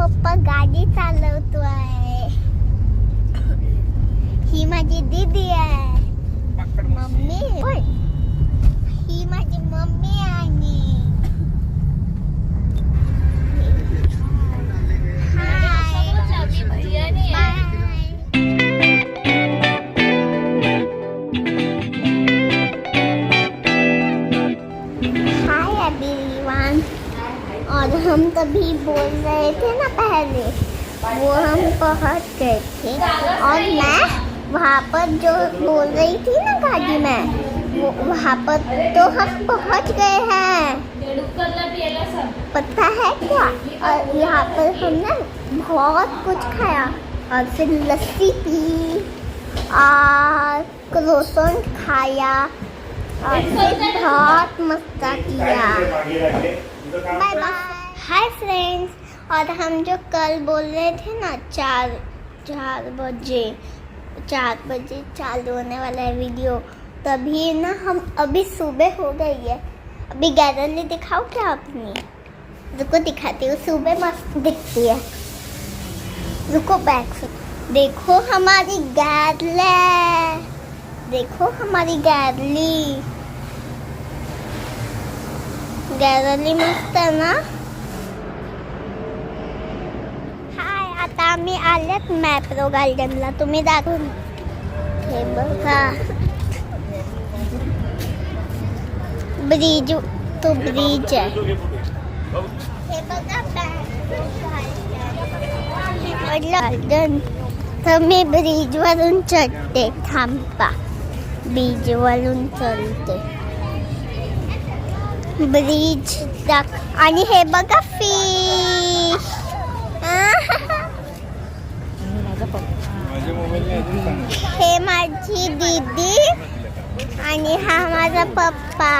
पप्पा गाडी चालवतोय. ही माझी दीदी आहे. मम्मी होय. ही माझी मम्मी आणि और हम तभी बोल रहे थे ना पहले, वो हम पहुंच गए थे. और मैं वहाँ पर जो बोल रही थी ना गाड़ी में, वो वहाँ पर तो हम पहुंच गए हैं. पता है क्या? और यहाँ पर हमने बहुत कुछ खाया और फिर लस्सी पी और क्रोसेंट खाया और फिर बहुत मस्ता किया. Bye bye. Hi friends. और हम जो कल बोल रहे थे ना 4 बजे चालू होने वाला है वीडियो, तभी ना हम अभी सुबह हो गई है. अभी गैलरी दिखाओ क्या अपनी? रुको दिखाती हूँ. सुबह मस्त दिखती है. रुको बैक से देखो हमारी गैलरी. देखो हमारी गैलरी. गॅलरी मस्त आहे ना. हाय. आता आम्ही आलेत मॅप्रो गार्डनला. तुम्ही दाखवून हे बघा ब्रिज. तो ब्रिज आहे. हे बघा गार्डन. तर मी ब्रिजवरून चढते. थांबा. ब्रिजवरून चढते. ब्रिज दाख. आणि हे बघा फिश. हे माझी दीदी आणि हा माझा पप्पा.